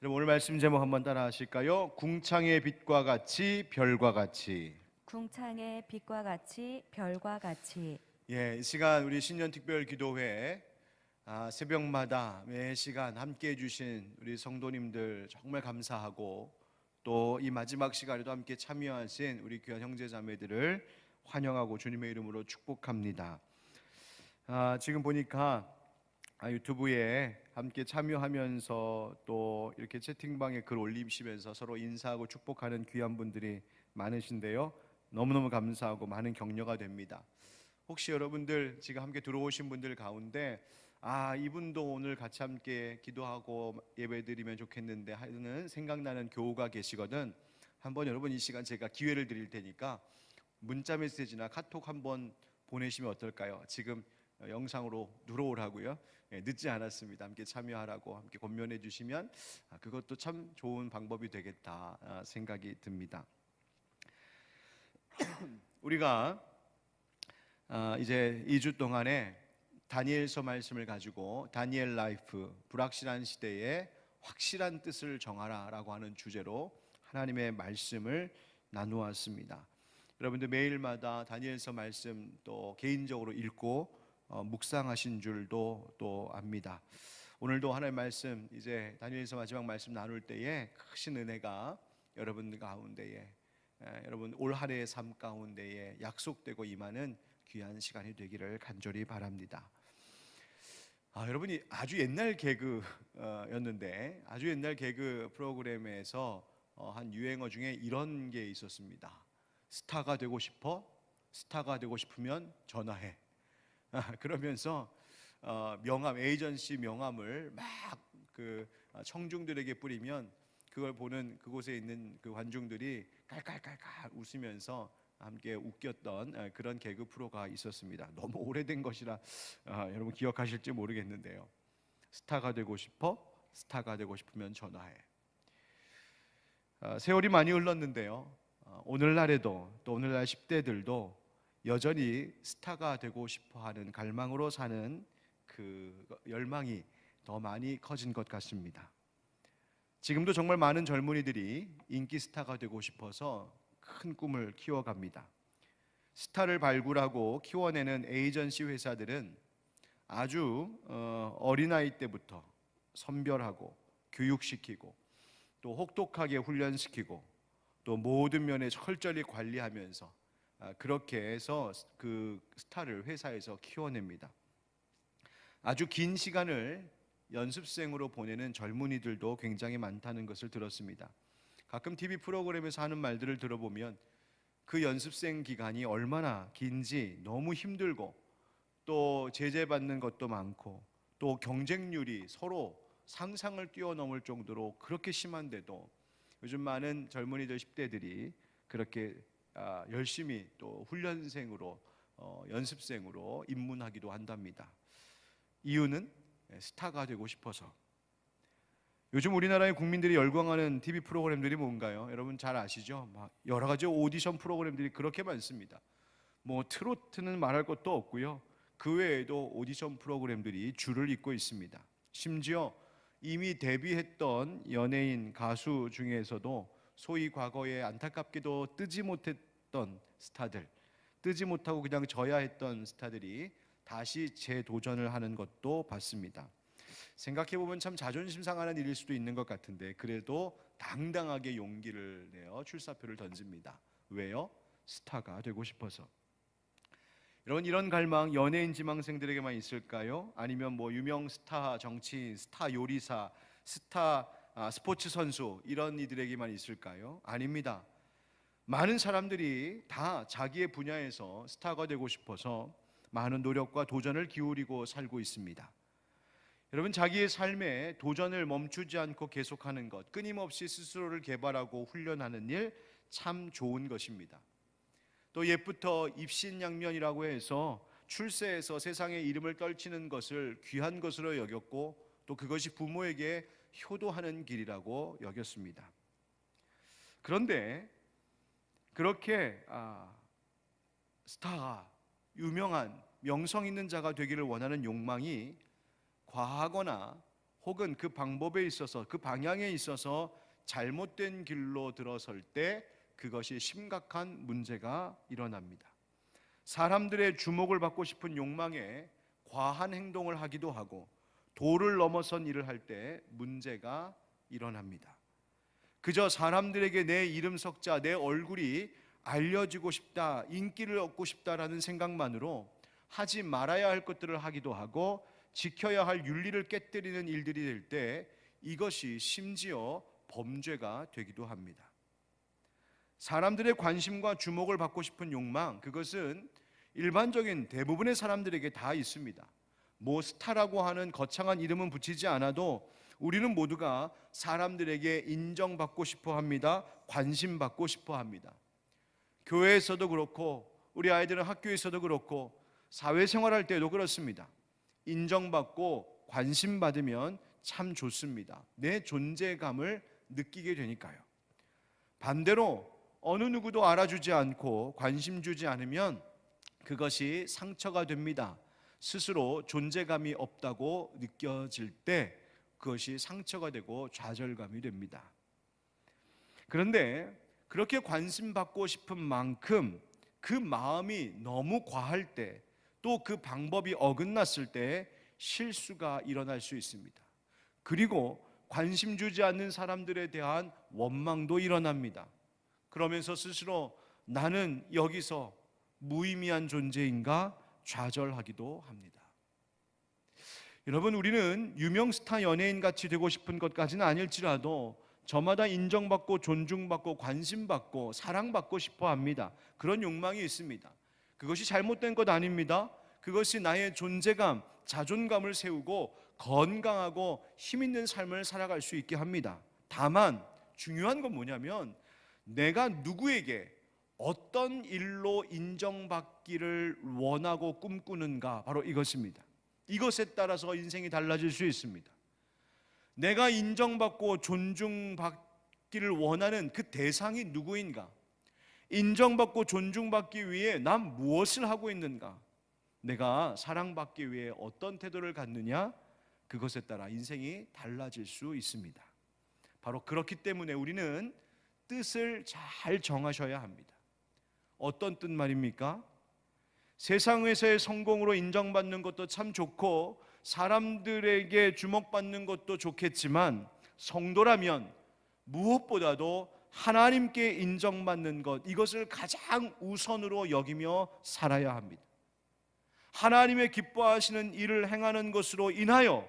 여러분 오늘 말씀 제목 한번 따라 하실까요? 궁창의 빛과 같이 별과 같이. 궁창의 빛과 같이 별과 같이. 이 시간 우리 신년 특별 기도회 새벽마다 매 시간 함께 해주신 우리 성도님들 정말 감사하고 또 이 마지막 시간에도 함께 참여하신 우리 귀한 형제자매들을 환영하고 주님의 이름으로 축복합니다. 지금 보니까 유튜브에 함께 참여하면서 또 이렇게 채팅방에 글 올리시면서 서로 인사하고 축복하는 귀한 분들이 많으신데요. 너무너무 감사하고 많은 격려가 됩니다. 혹시 여러분들 지금 함께 들어오신 분들 가운데 이분도 오늘 같이 함께 기도하고 예배드리면 좋겠는데 하는 생각나는 교우가 계시거든. 한번 여러분 이 시간 제가 기회를 드릴 테니까 문자 메시지나 카톡 한번 보내시면 어떨까요? 지금 영상으로 들어오라고요. 늦지 않았습니다. 함께 참여하라고 함께 권면해 주시면 그것도 참 좋은 방법이 되겠다 생각이 듭니다. 우리가 이제 2주 동안에 다니엘서 말씀을 가지고 다니엘 라이프, 불확실한 시대에 확실한 뜻을 정하라라고 하는 주제로 하나님의 말씀을 나누었습니다. 여러분들 매일마다 다니엘서 말씀 또 개인적으로 읽고 묵상하신 줄도 또 압니다. 오늘도 하나님의 말씀 이제 다니엘서 마지막 말씀 나눌 때에 크신 은혜가 여러분 가운데에 여러분 올 한 해의 삶 가운데에 약속되고 임하는 귀한 시간이 되기를 간절히 바랍니다. 여러분이 아주 옛날 개그였는데 아주 옛날 개그 프로그램에서 한 유행어 중에 이런 게 있었습니다. 스타가 되고 싶어? 스타가 되고 싶으면 전화해. 그러면서 명함, 에이전시 명함을 막 청중들에게 뿌리면 그걸 보는 그곳에 있는 그 관중들이 깔깔깔깔 웃으면서 함께 웃겼던 그런 개그 프로가 있었습니다. 너무 오래된 것이라 여러분 기억하실지 모르겠는데요. 스타가 되고 싶어? 스타가 되고 싶으면 전화해. 세월이 많이 흘렀는데요. 오늘날에도 또 오늘날 10대들도 여전히 스타가 되고 싶어하는 갈망으로 사는 그 열망이 더 많이 커진 것 같습니다. 지금도 정말 많은 젊은이들이 인기 스타가 되고 싶어서 큰 꿈을 키워갑니다. 스타를 발굴하고 키워내는 에이전시 회사들은 아주 어린아이 때부터 선별하고 교육시키고 또 혹독하게 훈련시키고 또 모든 면에 철저히 관리하면서 그렇게 해서 그 스타를 회사에서 키워냅니다. 아주 긴 시간을 연습생으로 보내는 젊은이들도 굉장히 많다는 것을 들었습니다. 가끔 TV 프로그램에서 하는 말들을 들어보면 그 연습생 기간이 얼마나 긴지 너무 힘들고 또 제재받는 것도 많고 또 경쟁률이 서로 상상을 뛰어넘을 정도로 그렇게 심한데도 요즘 많은 젊은이들 10대들이 그렇게 열심히 또 훈련생으로 연습생으로 입문하기도 한답니다. 이유는 스타가 되고 싶어서. 요즘 우리나라의 국민들이 열광하는 TV 프로그램들이 뭔가요? 여러분 잘 아시죠? 막 여러 가지 오디션 프로그램들이 그렇게 많습니다. 뭐 트로트는 말할 것도 없고요. 그 외에도 오디션 프로그램들이 줄을 잇고 있습니다. 심지어 이미 데뷔했던 연예인 가수 중에서도 소위 과거에 안타깝게도 뜨지 못했던 스타들, 뜨지 못하고 그냥 져야 했던 스타들이 다시 재도전을 하는 것도 봤습니다. 생각해보면 참 자존심 상하는 일일 수도 있는 것 같은데 그래도 당당하게 용기를 내어 출사표를 던집니다. 왜요? 스타가 되고 싶어서. 여러분 이런 갈망 연예인 지망생들에게만 있을까요? 아니면 뭐 유명 스타 정치인, 스타 요리사, 스타 스포츠 선수 이런 이들에게만 있을까요? 아닙니다. 많은 사람들이 다 자기의 분야에서 스타가 되고 싶어서 많은 노력과 도전을 기울이고 살고 있습니다. 여러분 자기의 삶에 도전을 멈추지 않고 계속하는 것, 끊임없이 스스로를 개발하고 훈련하는 일 참 좋은 것입니다. 또 옛부터 입신양면이라고 해서 출세해서 세상에 이름을 떨치는 것을 귀한 것으로 여겼고 또 그것이 부모에게 효도하는 길이라고 여겼습니다. 그런데 그렇게 스타가 유명한 명성 있는 자가 되기를 원하는 욕망이 과하거나 혹은 그 방법에 있어서 그 방향에 있어서 잘못된 길로 들어설 때 그것이 심각한 문제가 일어납니다. 사람들의 주목을 받고 싶은 욕망에 과한 행동을 하기도 하고 도를 넘어선 일을 할 때 문제가 일어납니다. 그저 사람들에게 내 이름 석자, 내 얼굴이 알려지고 싶다, 인기를 얻고 싶다라는 생각만으로 하지 말아야 할 것들을 하기도 하고 지켜야 할 윤리를 깨뜨리는 일들이 될 때 이것이 심지어 범죄가 되기도 합니다. 사람들의 관심과 주목을 받고 싶은 욕망, 그것은 일반적인 대부분의 사람들에게 다 있습니다. 뭐 스타라고 하는 거창한 이름은 붙이지 않아도 우리는 모두가 사람들에게 인정받고 싶어 합니다. 관심받고 싶어 합니다. 교회에서도 그렇고 우리 아이들은 학교에서도 그렇고 사회생활할 때도 그렇습니다. 인정받고 관심받으면 참 좋습니다. 내 존재감을 느끼게 되니까요. 반대로 어느 누구도 알아주지 않고 관심 주지 않으면 그것이 상처가 됩니다. 스스로 존재감이 없다고 느껴질 때 그것이 상처가 되고 좌절감이 됩니다. 그런데 그렇게 관심받고 싶은 만큼 그 마음이 너무 과할 때, 또 그 방법이 어긋났을 때 실수가 일어날 수 있습니다. 그리고 관심 주지 않는 사람들에 대한 원망도 일어납니다. 그러면서 스스로 나는 여기서 무의미한 존재인가 좌절하기도 합니다. 여러분, 우리는 유명 스타 연예인 같이 되고 싶은 것까지는 아닐지라도 저마다 인정받고 존중받고 관심받고 사랑받고 싶어 합니다. 그런 욕망이 있습니다. 그것이 잘못된 것 아닙니다. 그것이 나의 존재감, 자존감을 세우고 건강하고 힘있는 삶을 살아갈 수 있게 합니다. 다만 중요한 건 뭐냐면 내가 누구에게 어떤 일로 인정받기를 원하고 꿈꾸는가, 바로 이것입니다. 이것에 따라서 인생이 달라질 수 있습니다. 내가 인정받고 존중받기를 원하는 그 대상이 누구인가? 인정받고 존중받기 위해 난 무엇을 하고 있는가? 내가 사랑받기 위해 어떤 태도를 갖느냐? 그것에 따라 인생이 달라질 수 있습니다. 바로 그렇기 때문에 우리는 뜻을 잘 정하셔야 합니다. 어떤 뜻 말입니까? 세상에서의 성공으로 인정받는 것도 참 좋고 사람들에게 주목받는 것도 좋겠지만 성도라면 무엇보다도 하나님께 인정받는 것, 이것을 가장 우선으로 여기며 살아야 합니다. 하나님의 기뻐하시는 일을 행하는 것으로 인하여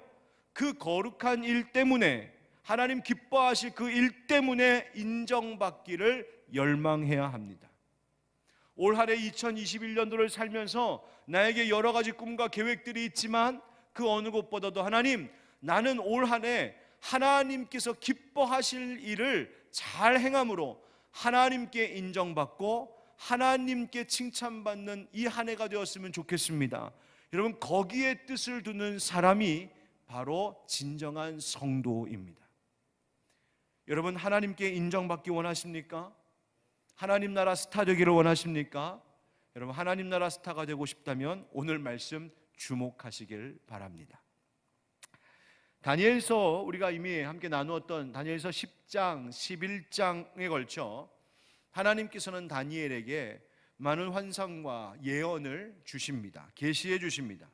그 거룩한 일 때문에, 하나님 기뻐하실 그 일 때문에 인정받기를 열망해야 합니다. 올 한해 2021년도를 살면서 나에게 여러 가지 꿈과 계획들이 있지만 그 어느 것보다도 하나님, 나는 올 한해 하나님께서 기뻐하실 일을 잘 행함으로 하나님께 인정받고 하나님께 칭찬받는 이 한 해가 되었으면 좋겠습니다. 여러분, 거기에 뜻을 두는 사람이 바로 진정한 성도입니다. 여러분, 하나님께 인정받기 원하십니까? 하나님 나라 스타 되기를 원하십니까? 여러분, 하나님 나라 스타가 되고 싶다면 오늘 말씀 주목하시길 바랍니다. 다니엘서, 우리가 이미 함께 나누었던 다니엘서 10장, 11장에 걸쳐 하나님께서는 다니엘에게 많은 환상과 예언을 주십니다. 계시해 주십니다.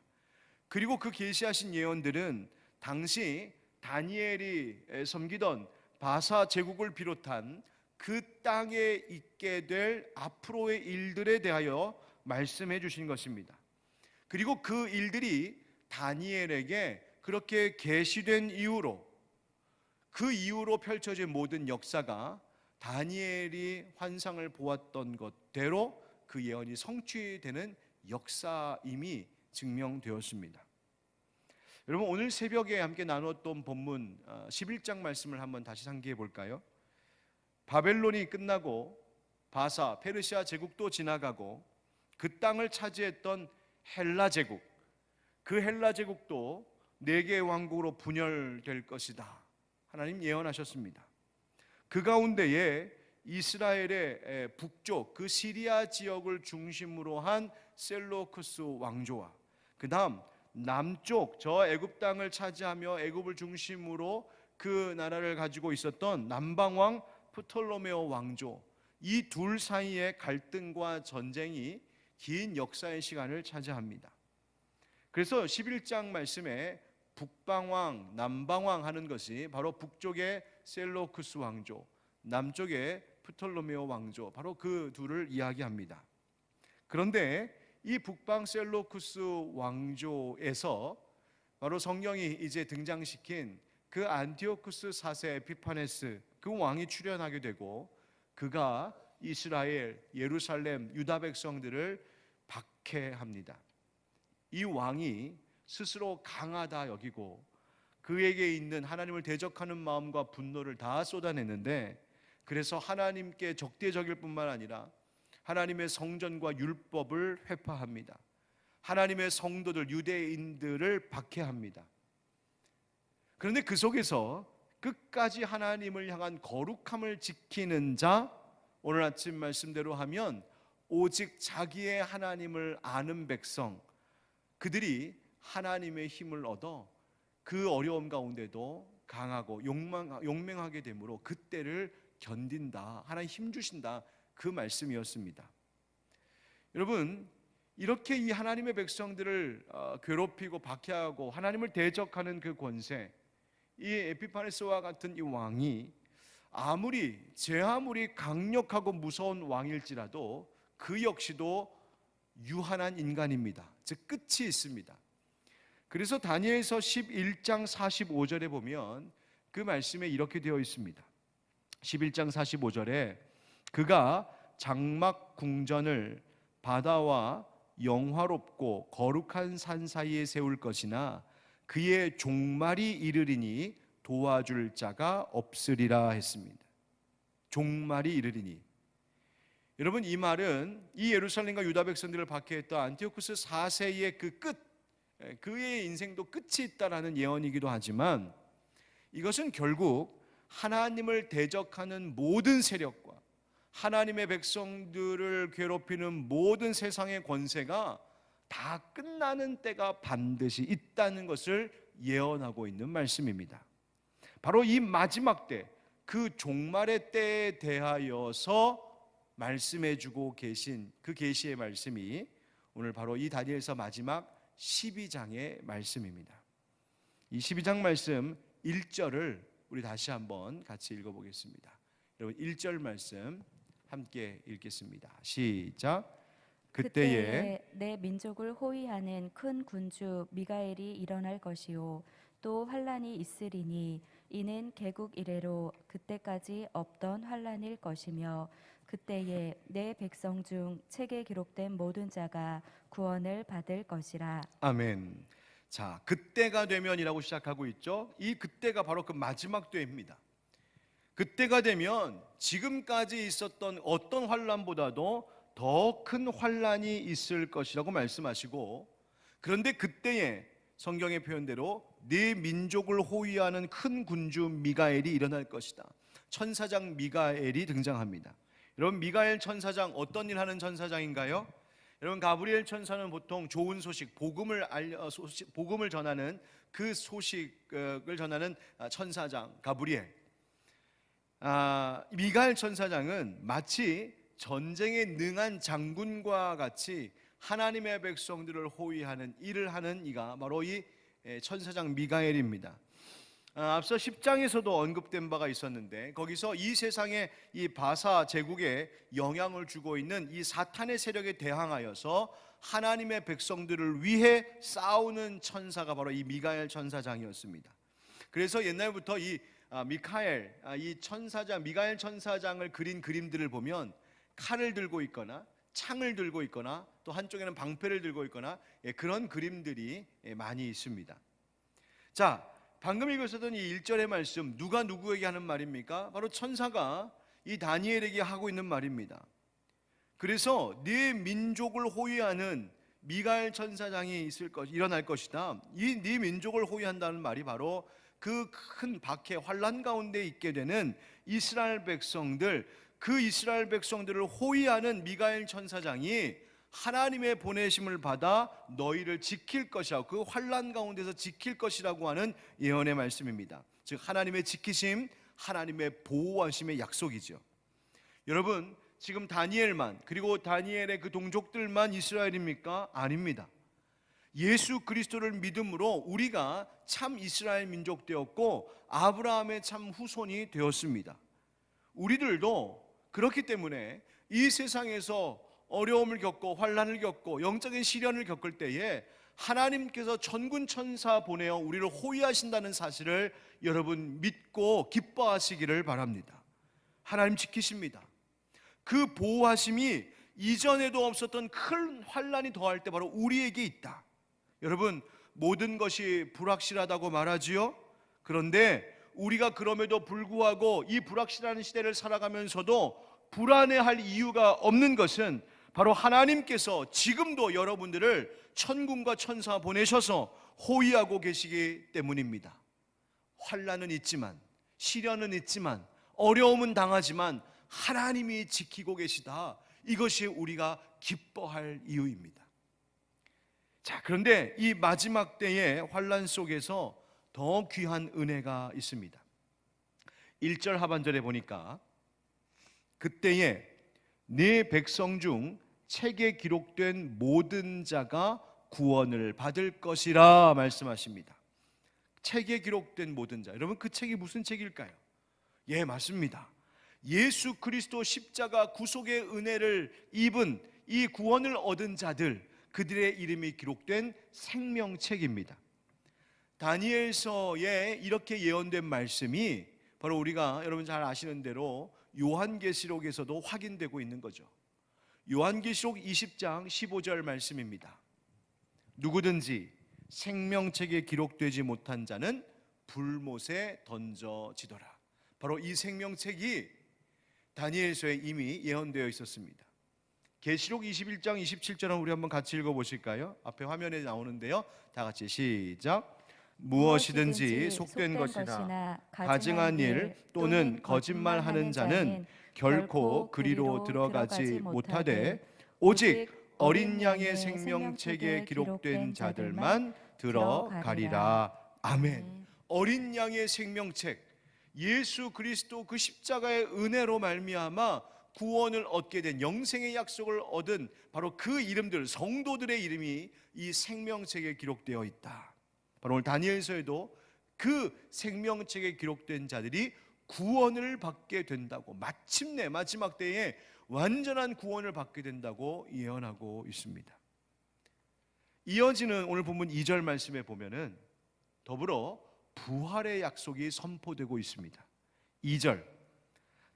그리고 그 계시하신 예언들은 당시 다니엘이 섬기던 바사 제국을 비롯한 그 땅에 있게 될 앞으로의 일들에 대하여 말씀해 주신 것입니다. 그리고 그 일들이 다니엘에게 그렇게 계시된 이후로, 그 이후로 펼쳐진 모든 역사가 다니엘이 환상을 보았던 것대로 그 예언이 성취되는 역사임이 증명되었습니다. 여러분, 오늘 새벽에 함께 나누었던 본문 11장 말씀을 한번 다시 상기해 볼까요? 바벨론이 끝나고 바사, 페르시아 제국도 지나가고 그 땅을 차지했던 헬라 제국, 그 헬라 제국도 4개의 왕국으로 분열될 것이다, 하나님 예언하셨습니다. 그 가운데에 이스라엘의 북쪽, 그 시리아 지역을 중심으로 한 셀로쿠스 왕조와 그 다음 남쪽 저 애굽 땅을 차지하며 애굽을 중심으로 그 나라를 가지고 있었던 남방왕 프톨로메오 왕조, 이 둘 사이의 갈등과 전쟁이 긴 역사의 시간을 차지합니다. 그래서 11장 말씀에 북방왕, 남방왕 하는 것이 바로 북쪽의 셀로쿠스 왕조, 남쪽의 프톨로메오 왕조, 바로 그 둘을 이야기합니다. 그런데 이 북방 셀로쿠스 왕조에서 바로 성경이 이제 등장시킨 그 안티오쿠스 4세 에피파네스, 그 왕이 출현하게 되고 그가 이스라엘, 예루살렘, 유다 백성들을 박해합니다. 이 왕이 스스로 강하다 여기고 그에게 있는 하나님을 대적하는 마음과 분노를 다 쏟아냈는데, 그래서 하나님께 적대적일 뿐만 아니라 하나님의 성전과 율법을 회파합니다. 하나님의 성도들, 유대인들을 박해합니다. 그런데 그 속에서 끝까지 하나님을 향한 거룩함을 지키는 자, 오늘 아침 말씀대로 하면 오직 자기의 하나님을 아는 백성, 그들이 하나님의 힘을 얻어 그 어려움 가운데도 강하고 용맹하게 되므로 그때를 견딘다, 하나님 힘 주신다, 그 말씀이었습니다. 여러분, 이렇게 이 하나님의 백성들을 괴롭히고 박해하고 하나님을 대적하는 그 권세, 이 에피파네스와 같은 이 왕이 제 아무리 강력하고 무서운 왕일지라도 그 역시도 유한한 인간입니다. 즉 끝이 있습니다. 그래서 다니엘서 11장 45절에 보면 그 말씀에 이렇게 되어 있습니다. 11장 45절에 그가 장막 궁전을 바다와 영화롭고 거룩한 산 사이에 세울 것이나 그의 종말이 이르리니 도와줄 자가 없으리라 했습니다. 종말이 이르리니. 여러분, 이 말은 이 예루살렘과 유다 백성들을 박해했던 안티오쿠스 4세의 그 끝, 그의 인생도 끝이 있다라는 예언이기도 하지만 이것은 결국 하나님을 대적하는 모든 세력과 하나님의 백성들을 괴롭히는 모든 세상의 권세가 다 끝나는 때가 반드시 있다는 것을 예언하고 있는 말씀입니다. 바로 이 마지막 때, 그 종말의 때에 대하여서 말씀해주고 계신 그 계시의 말씀이 오늘 바로 이 다니엘서 마지막 12장의 말씀입니다. 이 12장 말씀 1절을 우리 다시 한번 같이 읽어보겠습니다. 여러분, 1절 말씀 함께 읽겠습니다. 시작. 그때에 내 민족을 호위하는 큰 군주 미가엘이 일어날 것이요 또 환란이 있으리니 이는 개국 이래로 그때까지 없던 환란일 것이며 그때에 내 백성 중 책에 기록된 모든 자가 구원을 받을 것이라. 아멘. 자, 그때가 되면이라고 시작하고 있죠. 이 그때가 바로 그 마지막 때입니다. 그때가 되면 지금까지 있었던 어떤 환란보다도 더 큰 환란이 있을 것이라고 말씀하시고, 그런데 그때에 성경의 표현대로 네 민족을 호위하는 큰 군주 미가엘이 일어날 것이다. 천사장 미가엘이 등장합니다. 여러분, 미가엘 천사장 어떤 일 하는 천사장인가요? 여러분, 가브리엘 천사는 보통 좋은 소식, 복음을 전하는 그 소식을 전하는 천사장 가브리엘. 미가엘 천사장은 마치 전쟁에 능한 장군과 같이 하나님의 백성들을 호위하는 일을 하는 이가 바로 이 천사장 미가엘입니다. 앞서 10장에서도 언급된 바가 있었는데 거기서 이 세상에 이 바사 제국에 영향을 주고 있는 이 사탄의 세력에 대항하여서 하나님의 백성들을 위해 싸우는 천사가 바로 이 미가엘 천사장이었습니다. 그래서 옛날부터 이 미가엘 천사장을 그린 그림들을 보면 칼을 들고 있거나 창을 들고 있거나 또 한쪽에는 방패를 들고 있거나 그런 그림들이 많이 있습니다. 자, 방금 읽으셨던 이 1절의 말씀, 누가 누구에게 하는 말입니까? 바로 천사가 이 다니엘에게 하고 있는 말입니다. 그래서 네 민족을 호위하는 미가엘 천사장이 일어날 것이다. 이 네 민족을 호위한다는 말이 바로 그 큰 박해 환란 가운데 있게 되는 이스라엘 백성들, 그 이스라엘 백성들을 호위하는 미가엘 천사장이 하나님의 보내심을 받아 너희를 지킬 것이라고, 그 환난 가운데서 지킬 것이라고 하는 예언의 말씀입니다. 즉 하나님의 지키심, 하나님의 보호하심의 약속이죠. 여러분, 지금 다니엘만, 그리고 다니엘의 그 동족들만 이스라엘입니까? 아닙니다. 예수 그리스도를 믿음으로 우리가 참 이스라엘 민족 되었고 아브라함의 참 후손이 되었습니다. 우리들도 그렇기 때문에 이 세상에서 어려움을 겪고 환난을 겪고 영적인 시련을 겪을 때에 하나님께서 천군 천사 보내어 우리를 호위하신다는 사실을 여러분 믿고 기뻐하시기를 바랍니다. 하나님 지키십니다. 그 보호하심이 이전에도 없었던 큰 환난이 더할 때 바로 우리에게 있다. 여러분, 모든 것이 불확실하다고 말하지요. 그런데 우리가 그럼에도 불구하고 이 불확실한 시대를 살아가면서도 불안해할 이유가 없는 것은 바로 하나님께서 지금도 여러분들을 천군과 천사 보내셔서 호위하고 계시기 때문입니다. 환난은 있지만, 시련은 있지만, 어려움은 당하지만 하나님이 지키고 계시다. 이것이 우리가 기뻐할 이유입니다. 자, 그런데 이 마지막 때의 환난 속에서 더 귀한 은혜가 있습니다. 1절 하반절에 보니까 그때에 네 백성 중 책에 기록된 모든 자가 구원을 받을 것이라 말씀하십니다. 책에 기록된 모든 자, 여러분 그 책이 무슨 책일까요? 예, 맞습니다. 예수 그리스도 십자가 구속의 은혜를 입은 이 구원을 얻은 자들, 그들의 이름이 기록된 생명책입니다. 다니엘서에 이렇게 예언된 말씀이 바로 우리가 여러분 잘 아시는 대로 요한계시록에서도 확인되고 있는 거죠. 요한계시록 20장 15절 말씀입니다. 누구든지 생명책에 기록되지 못한 자는 불못에 던져지더라. 바로 이 생명책이 다니엘서에 이미 예언되어 있었습니다. 계시록 21장 27절은 우리 한번 같이 읽어보실까요? 앞에 화면에 나오는데요, 다 같이 시작. 무엇이든지 속된 것이나 가증한 일 또는 거짓말하는 자는 결코 그리로 들어가지 못하되 오직 어린 양의 생명책에 기록된 자들만 들어가리라. 아멘. 어린 양의 생명책, 예수 그리스도 그 십자가의 은혜로 말미암아 구원을 얻게 된, 영생의 약속을 얻은 바로 그 이름들, 성도들의 이름이 이 생명책에 기록되어 있다. 바로 오늘 다니엘서에도 그 생명책에 기록된 자들이 구원을 받게 된다고, 마침내 마지막 때에 완전한 구원을 받게 된다고 예언하고 있습니다. 이어지는 오늘 본문 2절 말씀에 보면은 더불어 부활의 약속이 선포되고 있습니다. 2절,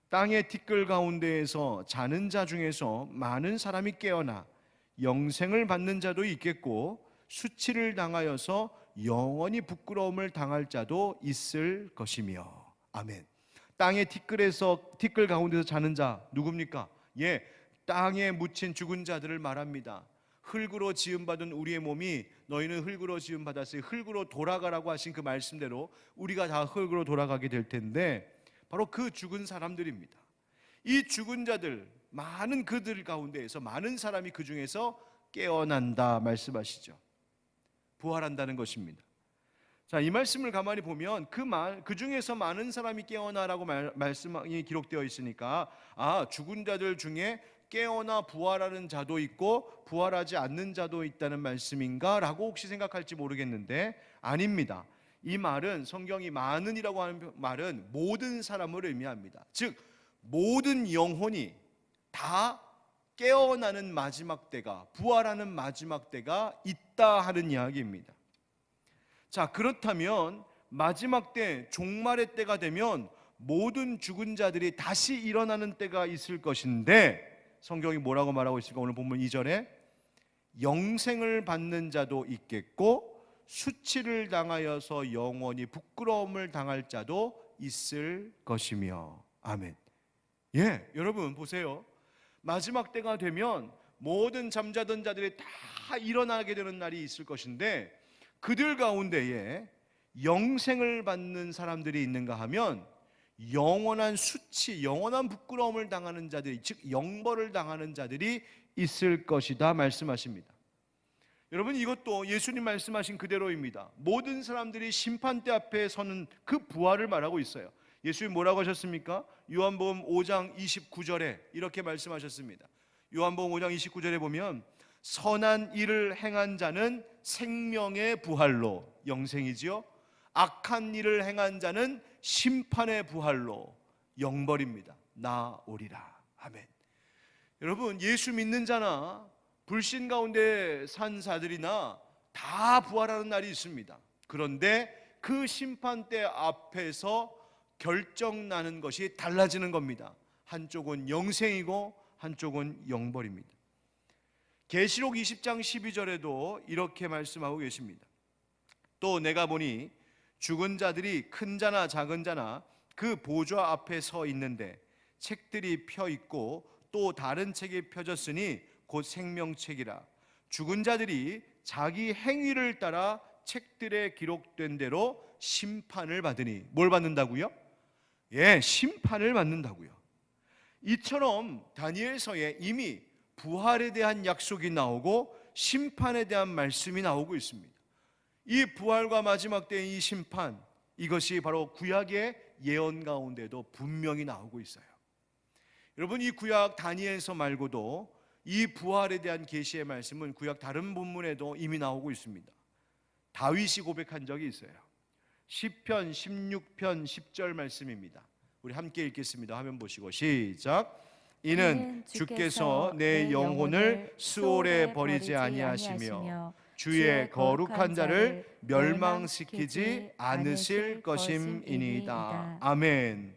땅의 티끌 가운데에서 자는 자 중에서 많은 사람이 깨어나 영생을 받는 자도 있겠고 수치를 당하여서 영원히 부끄러움을 당할 자도 있을 것이며. 아멘. 땅의 티끌 가운데서 자는 자 누굽니까? 예, 땅에 묻힌 죽은 자들을 말합니다. 흙으로 지음받은 우리의 몸이 너희는 흙으로 지음받았으니 흙으로 돌아가라고 하신 그 말씀대로 우리가 다 흙으로 돌아가게 될 텐데 바로 그 죽은 사람들입니다. 이 죽은 자들, 많은 그들 가운데에서 많은 사람이 그 중에서 깨어난다 말씀하시죠. 부활한다는 것입니다. 자, 이 말씀을 가만히 보면 그 중에서 많은 사람이 깨어나라고 말씀이 기록되어 있으니까 죽은 자들 중에 깨어나 부활하는 자도 있고 부활하지 않는 자도 있다는 말씀인가? 라고 혹시 생각할지 모르겠는데 아닙니다. 이 말은, 성경이 많은이라고 하는 말은 모든 사람을 의미합니다. 즉 모든 영혼이 다 깨어나는 마지막 때가, 부활하는 마지막 때가 있다 하는 이야기입니다. 자, 그렇다면 마지막 때, 종말의 때가 되면 모든 죽은 자들이 다시 일어나는 때가 있을 것인데 성경이 뭐라고 말하고 있을까? 오늘 본문 2절에 영생을 받는 자도 있겠고 수치를 당하여서 영원히 부끄러움을 당할 자도 있을 것이며. 아멘. 예, 여러분 보세요. 마지막 때가 되면 모든 잠자던 자들이 다 일어나게 되는 날이 있을 것인데 그들 가운데에 영생을 받는 사람들이 있는가 하면 영원한 수치, 영원한 부끄러움을 당하는 자들이, 즉 영벌을 당하는 자들이 있을 것이다 말씀하십니다. 여러분, 이것도 예수님 말씀하신 그대로입니다. 모든 사람들이 심판대 앞에 서는 그 부활을 말하고 있어요. 예수님 뭐라고 하셨습니까? 요한복음 5장 29절에 이렇게 말씀하셨습니다. 요한복음 5장 29절에 보면 선한 일을 행한 자는 생명의 부활로 영생이지요, 악한 일을 행한 자는 심판의 부활로 영벌입니다. 나오리라. 아멘. 여러분, 예수 믿는 자나 불신 가운데 산 자들이나 다 부활하는 날이 있습니다. 그런데 그 심판대 앞에서 결정나는 것이 달라지는 겁니다. 한쪽은 영생이고 한쪽은 영벌입니다. 계시록 20장 12절에도 이렇게 말씀하고 계십니다. 또 내가 보니 죽은 자들이 큰 자나 작은 자나 그 보좌 앞에 서 있는데 책들이 펴 있고 또 다른 책이 펴졌으니 곧 생명책이라. 죽은 자들이 자기 행위를 따라 책들에 기록된 대로 심판을 받으니. 뭘 받는다고요? 예, 심판을 받는다고요. 이처럼 다니엘서에 이미 부활에 대한 약속이 나오고 심판에 대한 말씀이 나오고 있습니다. 이 부활과 마지막 때의 이 심판, 이것이 바로 구약의 예언 가운데도 분명히 나오고 있어요. 여러분, 이 구약 다니엘서 말고도 이 부활에 대한 계시의 말씀은 구약 다른 본문에도 이미 나오고 있습니다. 다윗이 고백한 적이 있어요. 시편 16편 10절 말씀입니다. 우리 함께 읽겠습니다. 화면 보시고 시작. 이는 주께서 내 영혼을 수월에 버리지 아니하시며 주의 거룩한 자를 멸망시키지 않으실 것임이니이다. 아멘.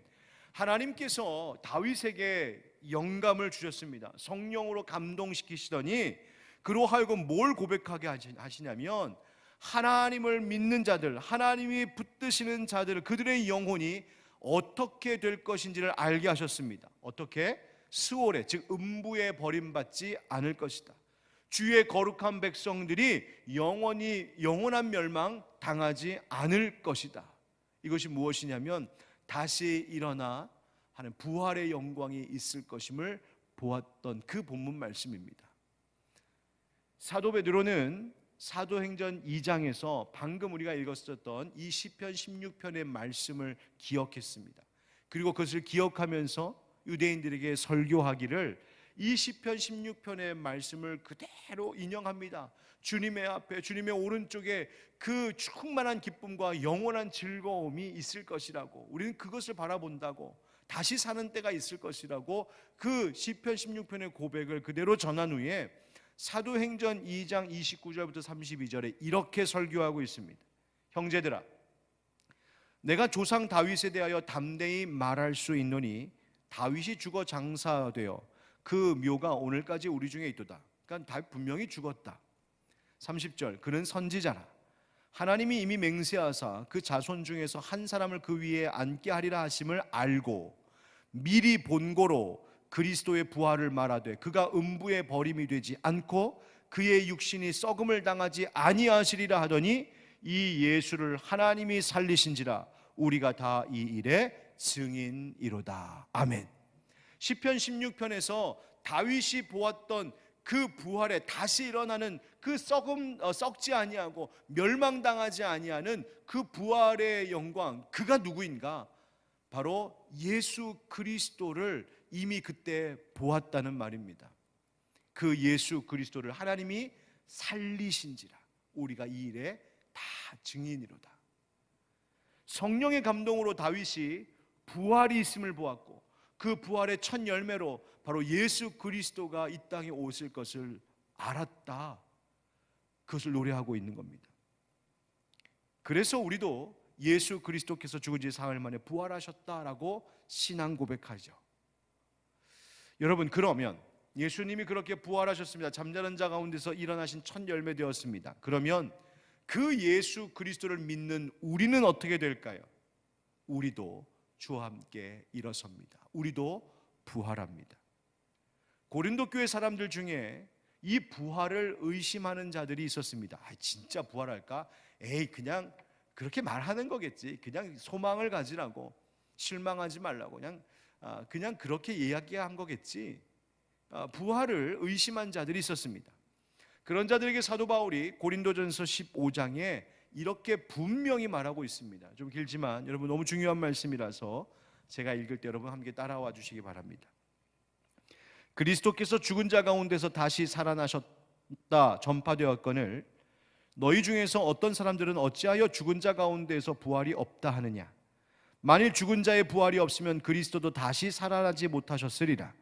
하나님께서 다윗에게 영감을 주셨습니다. 성령으로 감동시키시더니 그로 하여금 뭘 고백하게 하시냐면 하나님을 믿는 자들, 하나님이 붙드시는 자들, 그들의 영혼이 어떻게 될 것인지를 알게 하셨습니다. 어떻게? 스올에, 즉 음부에 버림받지 않을 것이다. 주의 거룩한 백성들이 영원한 멸망 당하지 않을 것이다. 이것이 무엇이냐면 다시 일어나 하는 부활의 영광이 있을 것임을 보았던 그 본문 말씀입니다. 사도 베드로는 사도행전 2장에서 방금 우리가 읽었었던 이 시편 16편의 말씀을 기억했습니다. 그리고 그것을 기억하면서 유대인들에게 설교하기를 이 시편 16편의 말씀을 그대로 인용합니다. 주님의 앞에, 주님의 오른쪽에 그 충만한 기쁨과 영원한 즐거움이 있을 것이라고, 우리는 그것을 바라본다고, 다시 사는 때가 있을 것이라고 그 시편 16편의 고백을 그대로 전한 후에 사도행전 2장 29절부터 32절에 이렇게 설교하고 있습니다. 형제들아, 내가 조상 다윗에 대하여 담대히 말할 수 있노니 다윗이 죽어 장사되어 그 묘가 오늘까지 우리 중에 있도다. 그러니까 다윗 분명히 죽었다. 30절, 그는 선지자라. 하나님이 이미 맹세하사 그 자손 중에서 한 사람을 그 위에 앉게 하리라 하심을 알고 미리 본고로 그리스도의 부활을 말하되 그가 음부에 버림이 되지 않고 그의 육신이 썩음을 당하지 아니하시리라 하더니 이 예수를 하나님이 살리신지라 우리가 다 이 일의 증인이로다. 아멘. 시편 16편에서 다윗이 보았던 그 부활에 다시 일어나는 그 썩지 아니하고 멸망당하지 아니하는 그 부활의 영광, 그가 누구인가? 바로 예수 그리스도를 이미 그때 보았다는 말입니다. 그 예수 그리스도를 하나님이 살리신지라 우리가 이 일에 다 증인이로다. 성령의 감동으로 다윗이 부활이 있음을 보았고 그 부활의 첫 열매로 바로 예수 그리스도가 이 땅에 오실 것을 알았다. 그것을 노래하고 있는 겁니다. 그래서 우리도 예수 그리스도께서 죽은 지 사흘 만에 부활하셨다라고 신앙 고백하죠. 여러분, 그러면 예수님이 그렇게 부활하셨습니다. 잠자는 자 가운데서 일어나신 첫 열매 되었습니다. 그러면 그 예수 그리스도를 믿는 우리는 어떻게 될까요? 우리도 주와 함께 일어섭니다. 우리도 부활합니다. 고린도 교회 사람들 중에 이 부활을 의심하는 자들이 있었습니다. 진짜 부활할까? 그냥 그렇게 말하는 거겠지. 그냥 소망을 가지라고, 실망하지 말라고, 그냥 그렇게 이야기한 거겠지. 부활을 의심한 자들이 있었습니다. 그런 자들에게 사도 바울이 고린도전서 15장에 이렇게 분명히 말하고 있습니다. 좀 길지만 여러분 너무 중요한 말씀이라서 제가 읽을 때 여러분 함께 따라와 주시기 바랍니다. 그리스도께서 죽은 자 가운데서 다시 살아나셨다 전파되었거늘 너희 중에서 어떤 사람들은 어찌하여 죽은 자 가운데서 부활이 없다 하느냐. 만일 죽은 자의 부활이 없으면 그리스도도 다시 살아나지 못하셨으리라.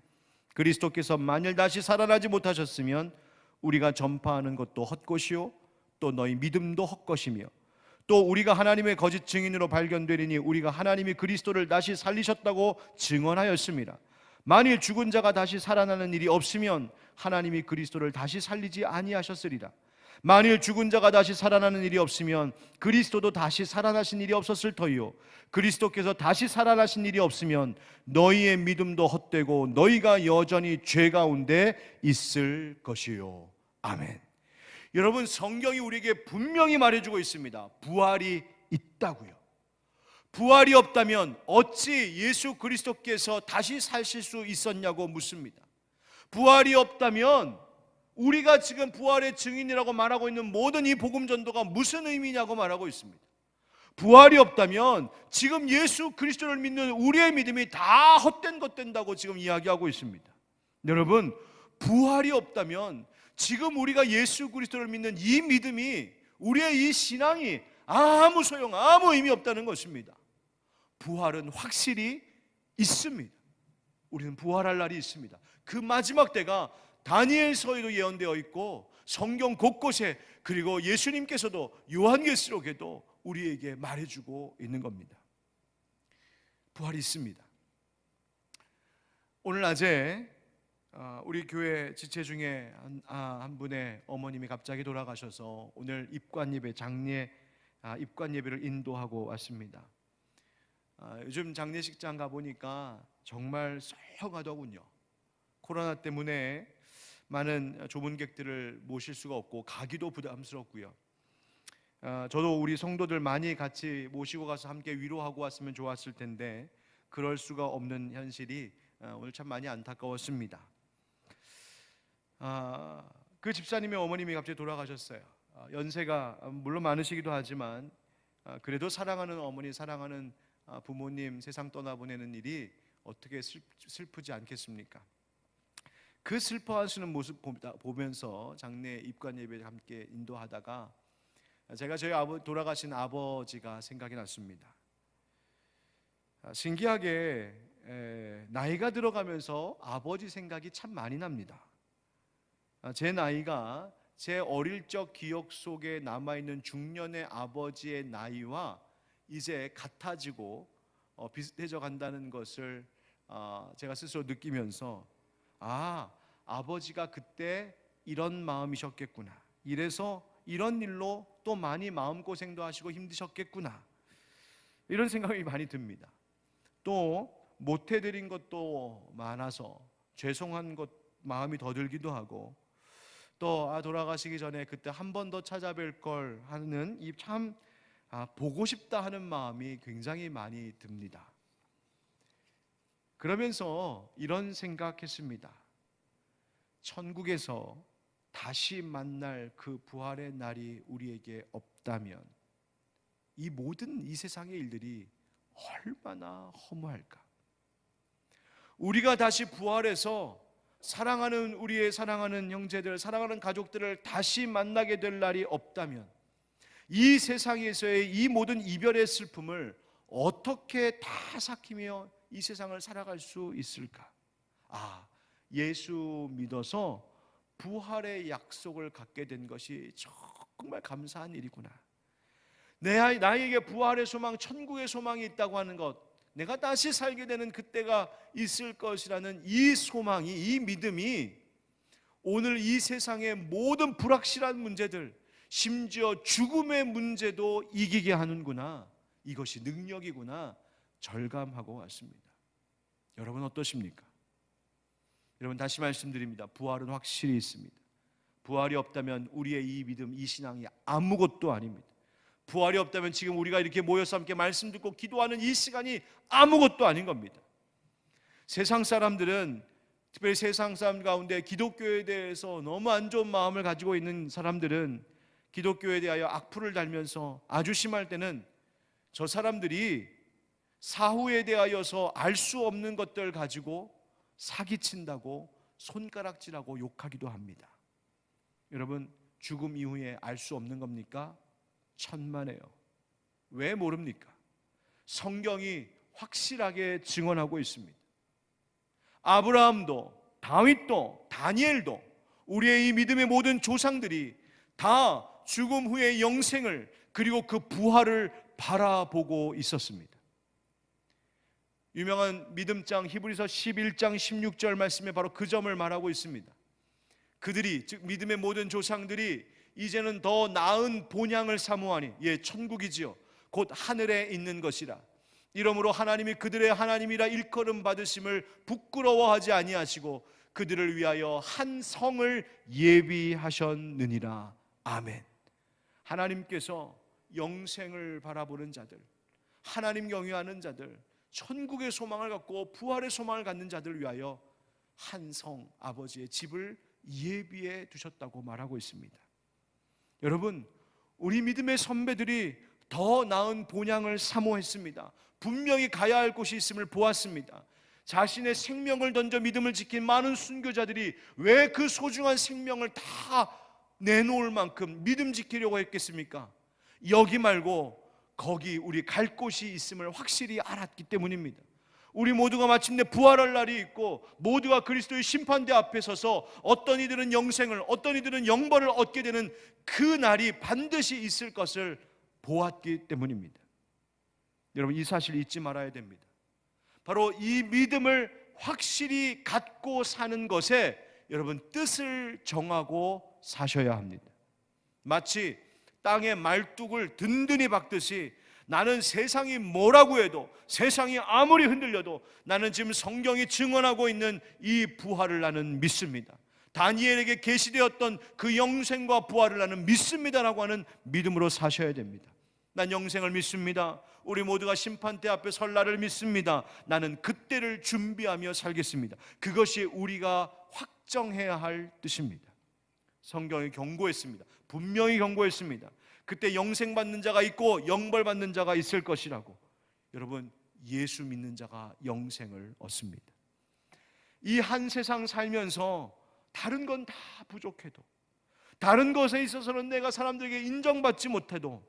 그리스도께서 만일 다시 살아나지 못하셨으면 우리가 전파하는 것도 헛것이요 또 너희 믿음도 헛것이며 또 우리가 하나님의 거짓 증인으로 발견되리니 우리가 하나님이 그리스도를 다시 살리셨다고 증언하였습니다. 만일 죽은 자가 다시 살아나는 일이 없으면 하나님이 그리스도를 다시 살리지 아니하셨으리라. 만일 죽은 자가 다시 살아나는 일이 없으면 그리스도도 다시 살아나신 일이 없었을 터이요 그리스도께서 다시 살아나신 일이 없으면 너희의 믿음도 헛되고 너희가 여전히 죄 가운데 있을 것이요. 아멘. 여러분 성경이 우리에게 분명히 말해주고 있습니다. 부활이 있다고요. 부활이 없다면 어찌 예수 그리스도께서 다시 사실 수 있었냐고 묻습니다. 부활이 없다면 우리가 지금 부활의 증인이라고 말하고 있는 모든 이 복음 전도가 무슨 의미냐고 말하고 있습니다. 부활이 없다면 지금 예수 그리스도를 믿는 우리의 믿음이 다 헛된 것 된다고 지금 이야기하고 있습니다. 여러분 부활이 없다면 지금 우리가 예수 그리스도를 믿는 이 믿음이 우리의 이 신앙이 아무 소용 아무 의미 없다는 것입니다. 부활은 확실히 있습니다. 우리는 부활할 날이 있습니다. 그 마지막 때가 다니엘서에도 예언되어 있고 성경 곳곳에 그리고 예수님께서도 요한계시록에도 우리에게 말해주고 있는 겁니다. 부활이 있습니다. 오늘 낮에 우리 교회 지체 중에 한 분의 어머님이 갑자기 돌아가셔서 오늘 입관예배 장례 입관예배를 인도하고 왔습니다. 요즘 장례식장 가보니까 정말 썰렁하더군요. 코로나 때문에 많은 조문객들을 모실 수가 없고 가기도 부담스럽고요. 저도 우리 성도들 많이 같이 모시고 가서 함께 위로하고 왔으면 좋았을 텐데 그럴 수가 없는 현실이 오늘 참 많이 안타까웠습니다. 그 집사님의 어머님이 갑자기 돌아가셨어요. 연세가 물론 많으시기도 하지만 그래도 사랑하는 어머니, 사랑하는 부모님 세상 떠나보내는 일이 어떻게 슬프지 않겠습니까? 그 슬퍼하시는 모습 보면서 장례 입관 예배를 함께 인도하다가 제가 저희 돌아가신 아버지가 생각이 났습니다. 신기하게 나이가 들어가면서 아버지 생각이 참 많이 납니다. 제 나이가 제 어릴 적 기억 속에 남아있는 중년의 아버지의 나이와 이제 같아지고 비슷해져 간다는 것을 제가 스스로 느끼면서 아버지가 그때 이런 마음이셨겠구나. 이래서 이런 일로 또 많이 마음고생도 하시고 힘드셨겠구나. 이런 생각이 많이 듭니다. 또 못해드린 것도 많아서 죄송한 것 마음이 더 들기도 하고 또 돌아가시기 전에 그때 한 번 더 찾아뵐 걸 하는 이 참 보고 싶다 하는 마음이 굉장히 많이 듭니다. 그러면서 이런 생각했습니다. 천국에서 다시 만날 그 부활의 날이 우리에게 없다면 이 모든 이 세상의 일들이 얼마나 허무할까. 우리가 다시 부활해서 사랑하는 우리의 사랑하는 형제들, 사랑하는 가족들을 다시 만나게 될 날이 없다면 이 세상에서의 이 모든 이별의 슬픔을 어떻게 다 삭히며 이 세상을 살아갈 수 있을까? 예수 믿어서 부활의 약속을 갖게 된 것이 정말 감사한 일이구나. 나에게 부활의 소망, 천국의 소망이 있다고 하는 것, 내가 다시 살게 되는 그때가 있을 것이라는 이 소망이, 이 믿음이 오늘 이 세상의 모든 불확실한 문제들, 심지어 죽음의 문제도 이기게 하는구나. 이것이 능력이구나. 절감하고 왔습니다. 여러분 어떠십니까? 여러분 다시 말씀드립니다. 부활은 확실히 있습니다. 부활이 없다면 우리의 이 믿음, 이 신앙이 아무것도 아닙니다. 부활이 없다면 지금 우리가 이렇게 모여서 함께 말씀 듣고 기도하는 이 시간이 아무것도 아닌 겁니다. 세상 사람들은 특별히 세상 사람 가운데 기독교에 대해서 너무 안 좋은 마음을 가지고 있는 사람들은 기독교에 대하여 악플을 달면서 아주 심할 때는 저 사람들이 사후에 대하여서 알 수 없는 것들 가지고 사기친다고 손가락질하고 욕하기도 합니다. 여러분, 죽음 이후에 알 수 없는 겁니까? 천만에요. 왜 모릅니까? 성경이 확실하게 증언하고 있습니다. 아브라함도, 다윗도, 다니엘도, 우리의 이 믿음의 모든 조상들이 다 죽음 후의 영생을, 그리고 그 부활을 바라보고 있었습니다. 유명한 믿음장 히브리서 11장 16절 말씀에 바로 그 점을 말하고 있습니다. 그들이, 즉 믿음의 모든 조상들이 이제는 더 나은 본향을 사모하니, 천국이지요, 곧 하늘에 있는 것이라. 이러므로 하나님이 그들의 하나님이라 일컬음 받으심을 부끄러워하지 아니하시고 그들을 위하여 한 성을 예비하셨느니라. 아멘. 하나님께서 영생을 바라보는 자들, 하나님 경외하는 자들, 천국의 소망을 갖고 부활의 소망을 갖는 자들을 위하여 한 성, 아버지의 집을 예비해 두셨다고 말하고 있습니다. 여러분, 우리 믿음의 선배들이 더 나은 본향을 사모했습니다. 분명히 가야 할 곳이 있음을 보았습니다. 자신의 생명을 던져 믿음을 지킨 많은 순교자들이 왜 그 소중한 생명을 다 내놓을 만큼 믿음 지키려고 했겠습니까? 여기 말고 거기 우리 갈 곳이 있음을 확실히 알았기 때문입니다. 우리 모두가 마침내 부활할 날이 있고 모두가 그리스도의 심판대 앞에 서서 어떤 이들은 영생을, 어떤 이들은 영벌을 얻게 되는 그 날이 반드시 있을 것을 보았기 때문입니다. 여러분, 이 사실 잊지 말아야 됩니다. 바로 이 믿음을 확실히 갖고 사는 것에 여러분 뜻을 정하고 사셔야 합니다. 마치 땅에 말뚝을 든든히 박듯이 나는 세상이 뭐라고 해도, 세상이 아무리 흔들려도 나는 지금 성경이 증언하고 있는 이 부활을 나는 믿습니다. 다니엘에게 계시되었던 그 영생과 부활을 나는 믿습니다라고 하는 믿음으로 사셔야 됩니다. 난 영생을 믿습니다. 우리 모두가 심판대 앞에 설 날을 믿습니다. 나는 그때를 준비하며 살겠습니다. 그것이 우리가 확정해야 할 뜻입니다. 성경이 경고했습니다. 분명히 경고했습니다. 그때 영생 받는 자가 있고 영벌 받는 자가 있을 것이라고. 여러분, 예수 믿는 자가 영생을 얻습니다. 이 한 세상 살면서 다른 건 다 부족해도, 다른 것에 있어서는 내가 사람들에게 인정받지 못해도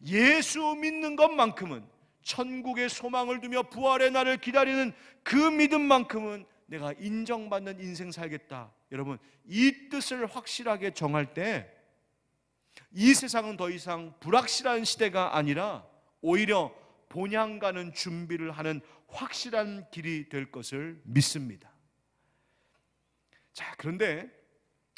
예수 믿는 것만큼은, 천국의 소망을 두며 부활의 날을 기다리는 그 믿음만큼은 내가 인정받는 인생 살겠다. 여러분, 이 뜻을 확실하게 정할 때 이 세상은 더 이상 불확실한 시대가 아니라 오히려 본향 가는 준비를 하는 확실한 길이 될 것을 믿습니다. 자, 그런데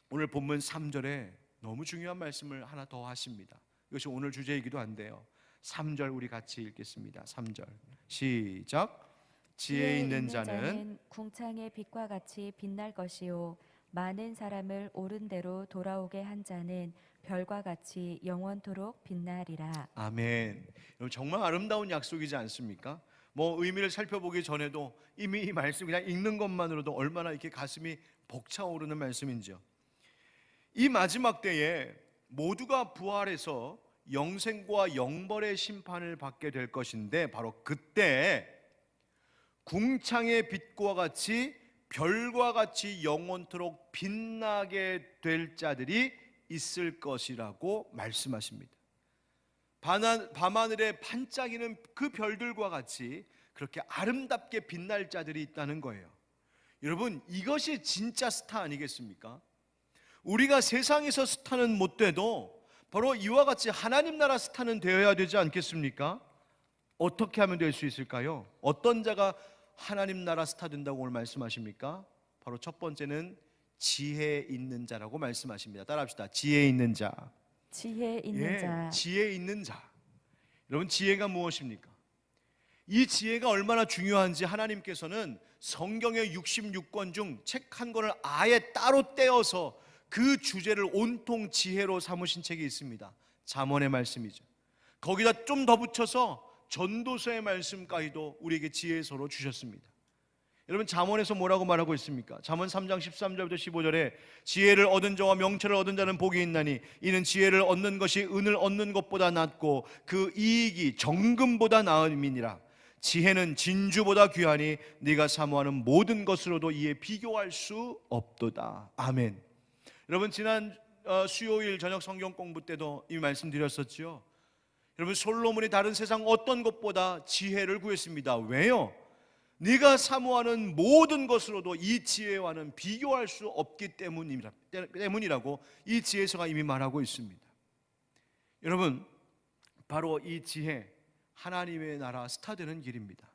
오늘 본문 3절에 너무 중요한 말씀을 하나 더 하십니다. 이것이 오늘 주제이기도 한데요. 3절 우리 같이 읽겠습니다. 3절 시작. 지혜 있는 자는 궁창의 빛과 같이 빛날 것이요 많은 사람을 옳은 대로 돌아오게 한 자는 별과 같이 영원토록 빛나리라. 아멘. 정말 아름다운 약속이지 않습니까? 뭐 의미를 살펴보기 전에도 이미 이 말씀 그냥 읽는 것만으로도 얼마나 이렇게 가슴이 벅차오르는 말씀인지요. 이 마지막 때에 모두가 부활해서 영생과 영벌의 심판을 받게 될 것인데, 바로 그때 궁창의 빛과 같이 별과 같이 영원토록 빛나게 될 자들이 있을 것이라고 말씀하십니다. 밤하늘에 반짝이는 그 별들과 같이 그렇게 아름답게 빛날 자들이 있다는 거예요. 여러분, 이것이 진짜 스타 아니겠습니까? 우리가 세상에서 스타는 못 돼도 바로 이와 같이 하나님 나라 스타는 되어야 되지 않겠습니까? 어떻게 하면 될 수 있을까요? 어떤 자가 하나님 나라 스타 된다고 오늘 말씀하십니까? 바로 첫 번째는 지혜 있는 자라고 말씀하십니다. 따라합시다. 지혜 있는 자. 지혜 있는 자. 지혜 있는 자. 여러분, 지혜가 무엇입니까? 이 지혜가 얼마나 중요한지 하나님께서는 성경의 66권 중 책 한 권을 아예 따로 떼어서 그 주제를 온통 지혜로 삼으신 책이 있습니다. 잠언의 말씀이죠. 거기다 좀 더 붙여서 전도서의 말씀까지도 우리에게 지혜서로 주셨습니다. 여러분 잠언에서 뭐라고 말하고 있습니까? 잠언 3장 13절부터 15절에 지혜를 얻은 자와 명철을 얻은 자는 복이 있나니 이는 지혜를 얻는 것이 은을 얻는 것보다 낫고 그 이익이 정금보다 나음이니라. 지혜는 진주보다 귀하니 네가 사모하는 모든 것으로도 이에 비교할 수 없도다. 아멘. 여러분 지난 수요일 저녁 성경 공부 때도 이 말씀드렸었죠. 여러분 솔로몬이 다른 세상 어떤 것보다 지혜를 구했습니다. 왜요? 네가 사모하는 모든 것으로도 이 지혜와는 비교할 수 없기 때문이라고 이 지혜서가 이미 말하고 있습니다. 여러분 바로 이 지혜, 하나님의 나라 스타 되는 길입니다.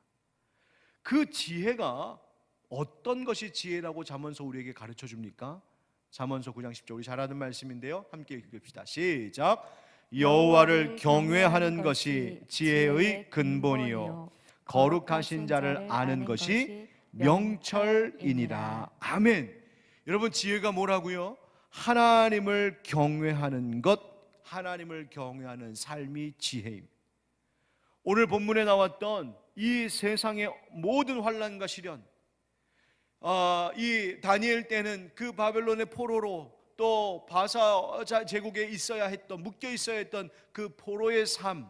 그 지혜가 어떤 것이 지혜라고 잠언서 우리에게 가르쳐 줍니까? 잠언서 9장 10절 우리 잘 아는 말씀인데요, 함께 읽읍시다. 시작. 여호와를 경외하는 것이 지혜의 근본이요 거룩하신 자를 아는 것이 명철이니라. 아멘. 여러분 지혜가 뭐라고요? 하나님을 경외하는 것, 하나님을 경외하는 삶이 지혜입니다. 오늘 본문에 나왔던 이 세상의 모든 환난과 시련, 이 다니엘 때는 그 바벨론의 포로로 또 바사 제국에 있어야 했던, 묶여 있어야 했던 그 포로의 삶,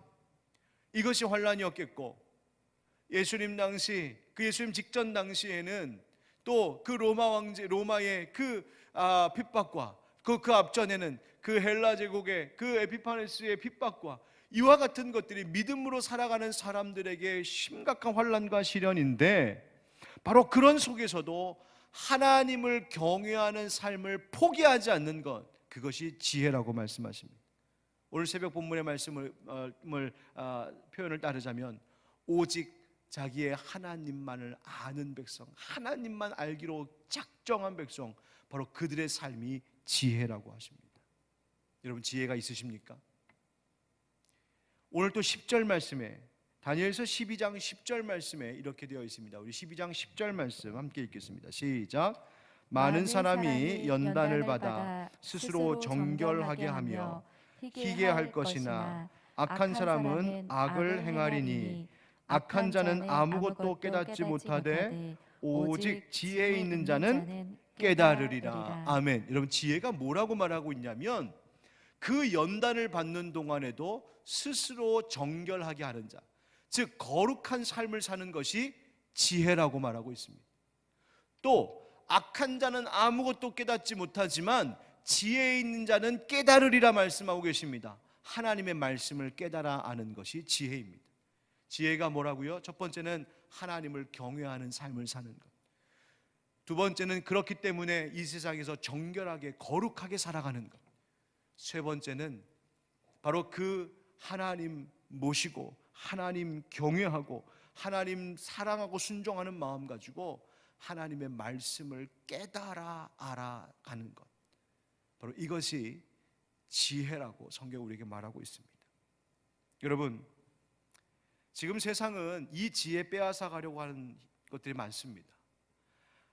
이것이 환난이었겠고, 예수님 당시, 그 예수님 직전 당시에는 또 그 로마의 그 핍박과 그 앞전에는 그 헬라 제국의 그 에피파네스의 핍박과 이와 같은 것들이 믿음으로 살아가는 사람들에게 심각한 환난과 시련인데, 바로 그런 속에서도 하나님을 경외하는 삶을 포기하지 않는 것, 그것이 지혜라고 말씀하십니다. 오늘 새벽 본문의 말씀을 표현을 따르자면 오직 자기의 하나님만을 아는 백성, 하나님만 알기로 작정한 백성, 바로 그들의 삶이 지혜라고 하십니다. 여러분 지혜가 있으십니까? 오늘 또 10절 말씀에, 다니엘서 12장 10절 말씀에 이렇게 되어 있습니다. 우리 12장 10절 말씀 함께 읽겠습니다. 시작. 많은 사람이 연단을 받아 스스로 정결하게 하며 희게 할 것이나 악한 사람은 악을 행하리니 악한 자는 아무것도 깨닫지 못하되 오직 지혜 있는 자는 깨달으리라. 아멘. 여러분 지혜가 뭐라고 말하고 있냐면 그 연단을 받는 동안에도 스스로 정결하게 하는 자, 즉 거룩한 삶을 사는 것이 지혜라고 말하고 있습니다. 또 악한 자는 아무것도 깨닫지 못하지만 지혜 있는 자는 깨달으리라 말씀하고 계십니다. 하나님의 말씀을 깨달아 아는 것이 지혜입니다. 지혜가 뭐라고요? 첫 번째는 하나님을 경외하는 삶을 사는 것. 두 번째는 그렇기 때문에 이 세상에서 정결하게 거룩하게 살아가는 것. 세 번째는 바로 그 하나님 모시고 하나님 경외하고 하나님 사랑하고 순종하는 마음 가지고 하나님의 말씀을 깨달아 알아가는 것, 바로 이것이 지혜라고 성경 우리에게 말하고 있습니다. 여러분 지금 세상은 이 지혜 빼앗아 가려고 하는 것들이 많습니다.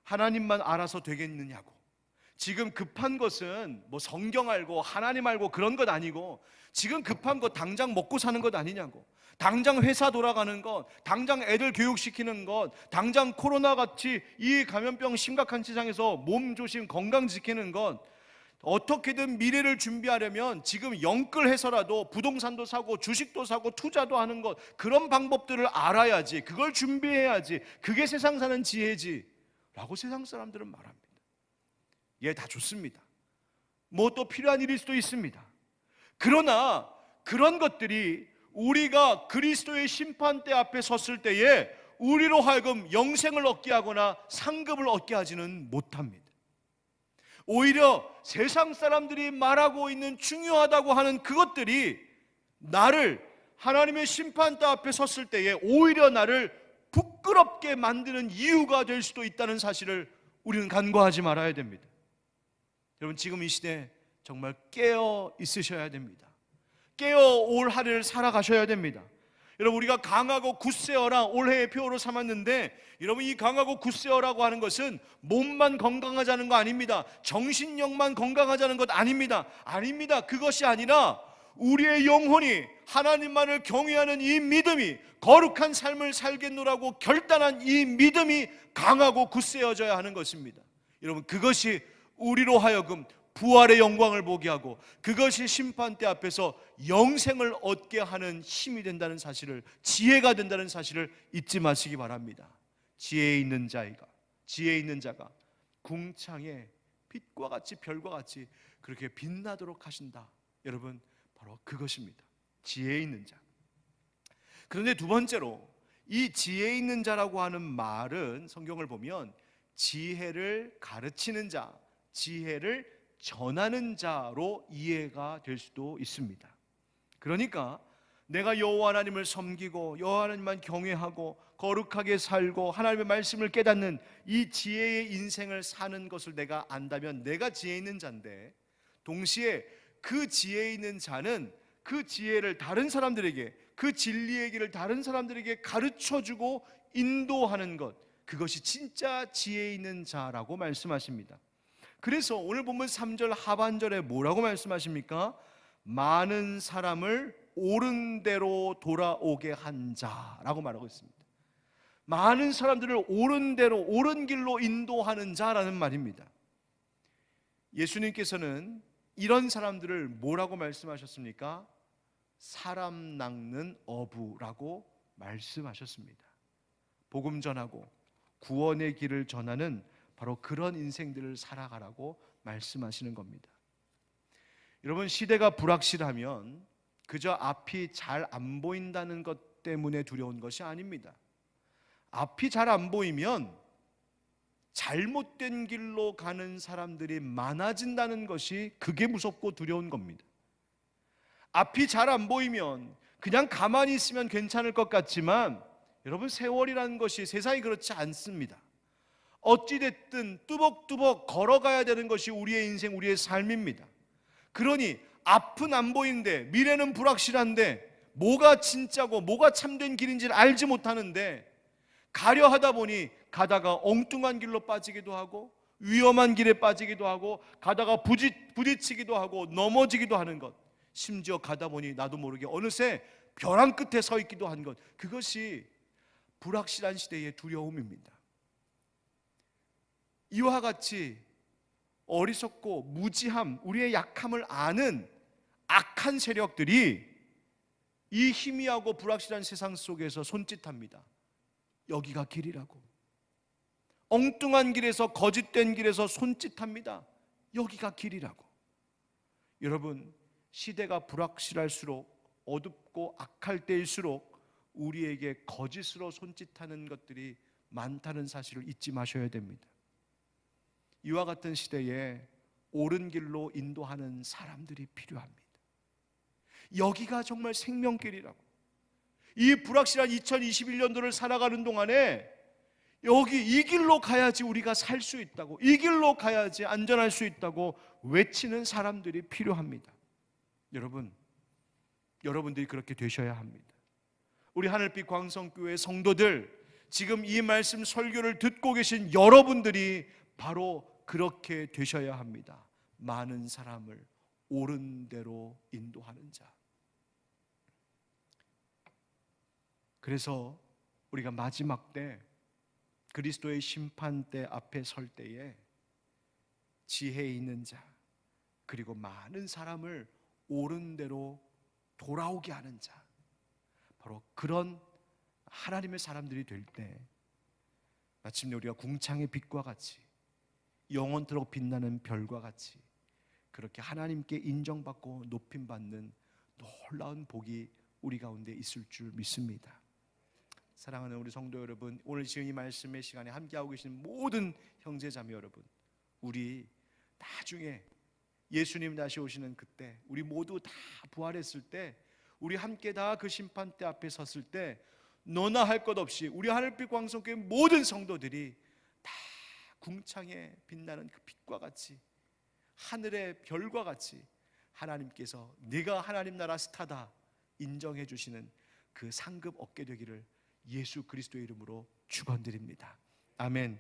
하나님만 알아서 되겠느냐고, 지금 급한 것은 뭐 성경 알고 하나님 알고 그런 것 아니고, 지금 급한 것 당장 먹고 사는 것 아니냐고, 당장 회사 돌아가는 것, 당장 애들 교육시키는 것, 당장 코로나같이 이 감염병 심각한 세상에서 몸 조심 건강 지키는 것, 어떻게든 미래를 준비하려면 지금 영끌해서라도 부동산도 사고 주식도 사고 투자도 하는 것, 그런 방법들을 알아야지, 그걸 준비해야지, 그게 세상 사는 지혜지 라고 세상 사람들은 말합니다. 예, 다 좋습니다. 뭐 또 필요한 일일 수도 있습니다. 그러나 그런 것들이 우리가 그리스도의 심판대 앞에 섰을 때에 우리로 하여금 영생을 얻게 하거나 상급을 얻게 하지는 못합니다. 오히려 세상 사람들이 말하고 있는 중요하다고 하는 그것들이 나를 하나님의 심판대 앞에 섰을 때에 오히려 나를 부끄럽게 만드는 이유가 될 수도 있다는 사실을 우리는 간과하지 말아야 됩니다. 여러분 지금 이 시대 정말 깨어 있으셔야 됩니다. 깨어 올 하루를 살아가셔야 됩니다. 여러분 우리가 강하고 굳세어라 올해의 표어로 삼았는데, 여러분 이 강하고 굳세어라고 하는 것은 몸만 건강하자는 거 아닙니다. 정신력만 건강하자는 것 아닙니다. 아닙니다. 그것이 아니라 우리의 영혼이 하나님만을 경외하는 이 믿음이, 거룩한 삶을 살겠노라고 결단한 이 믿음이 강하고 굳세어져야 하는 것입니다. 여러분, 그것이 우리로 하여금 부활의 영광을 보게 하고, 그것이 심판대 앞에서 영생을 얻게 하는 힘이 된다는 사실을, 지혜가 된다는 사실을 잊지 마시기 바랍니다. 지혜 있는 자가 궁창에 빛과 같이, 별과 같이 그렇게 빛나도록 하신다. 여러분, 바로 그것입니다. 지혜 있는 자. 그런데 두 번째로, 이 지혜 있는 자라고 하는 말은 성경을 보면 지혜를 가르치는 자, 지혜를 전하는 자로 이해가 될 수도 있습니다. 그러니까 내가 여호와 하나님을 섬기고 여호와 하나님만 경외하고 거룩하게 살고 하나님의 말씀을 깨닫는 이 지혜의 인생을 사는 것을 내가 안다면 내가 지혜 있는 자인데, 동시에 그 지혜 있는 자는 그 지혜를 다른 사람들에게, 그 진리의 길을 다른 사람들에게 가르쳐주고 인도하는 것, 그것이 진짜 지혜 있는 자라고 말씀하십니다. 그래서 오늘 본문 3절 하반절에 뭐라고 말씀하십니까? 많은 사람을 옳은 대로 돌아오게 한 자라고 말하고 있습니다. 많은 사람들을 옳은 대로, 옳은 길로 인도하는 자라는 말입니다. 예수님께서는 이런 사람들을 뭐라고 말씀하셨습니까? 사람 낚는 어부라고 말씀하셨습니다. 복음 전하고 구원의 길을 전하는 바로 그런 인생들을 살아가라고 말씀하시는 겁니다. 여러분, 시대가 불확실하면 그저 앞이 잘 안 보인다는 것 때문에 두려운 것이 아닙니다. 앞이 잘 안 보이면 잘못된 길로 가는 사람들이 많아진다는 것이, 그게 무섭고 두려운 겁니다. 앞이 잘 안 보이면 그냥 가만히 있으면 괜찮을 것 같지만, 여러분, 세월이라는 것이 세상이 그렇지 않습니다. 어찌됐든 뚜벅뚜벅 걸어가야 되는 것이 우리의 인생, 우리의 삶입니다. 그러니 앞은 안 보이는데, 미래는 불확실한데, 뭐가 진짜고 뭐가 참된 길인지를 알지 못하는데 가려 하다 보니 가다가 엉뚱한 길로 빠지기도 하고 위험한 길에 빠지기도 하고 가다가 부딪히기도 하고 넘어지기도 하는 것, 심지어 가다 보니 나도 모르게 어느새 벼랑 끝에 서 있기도 한 것, 그것이 불확실한 시대의 두려움입니다. 이와 같이 어리석고 무지함, 우리의 약함을 아는 악한 세력들이 이 희미하고 불확실한 세상 속에서 손짓합니다. 여기가 길이라고. 엉뚱한 길에서, 거짓된 길에서 손짓합니다. 여기가 길이라고. 여러분, 시대가 불확실할수록, 어둡고 악할 때일수록 우리에게 거짓으로 손짓하는 것들이 많다는 사실을 잊지 마셔야 됩니다. 이와 같은 시대에 옳은 길로 인도하는 사람들이 필요합니다. 여기가 정말 생명길이라고. 이 불확실한 2021년도를 살아가는 동안에 여기 이 길로 가야지 우리가 살 수 있다고, 이 길로 가야지 안전할 수 있다고 외치는 사람들이 필요합니다. 여러분들이 그렇게 되셔야 합니다. 우리 하늘빛 광성교회 성도들, 지금 이 말씀 설교를 듣고 계신 여러분들이 바로 그렇게 되셔야 합니다. 많은 사람을 옳은 대로 인도하는 자. 그래서 우리가 마지막 때, 그리스도의 심판대 앞에 설 때에 지혜 있는 자, 그리고 많은 사람을 옳은 대로 돌아오게 하는 자, 바로 그런 하나님의 사람들이 될 때 마침내 우리가 궁창의 빛과 같이, 영원토록 빛나는 별과 같이 그렇게 하나님께 인정받고 높임받는 놀라운 복이 우리 가운데 있을 줄 믿습니다. 사랑하는 우리 성도 여러분, 오늘 지금 이 말씀의 시간에 함께하고 계신 모든 형제자매 여러분, 우리 나중에 예수님 다시 오시는 그때, 우리 모두 다 부활했을 때, 우리 함께 다 그 심판대 앞에 섰을 때, 너나 할 것 없이 우리 하늘빛 광성교회 모든 성도들이 다 궁창에 빛나는 그 빛과 같이, 하늘의 별과 같이 하나님께서 네가 하나님 나라 스타다 인정해 주시는 그 상급 얻게 되기를 예수 그리스도의 이름으로 축원드립니다. 아멘.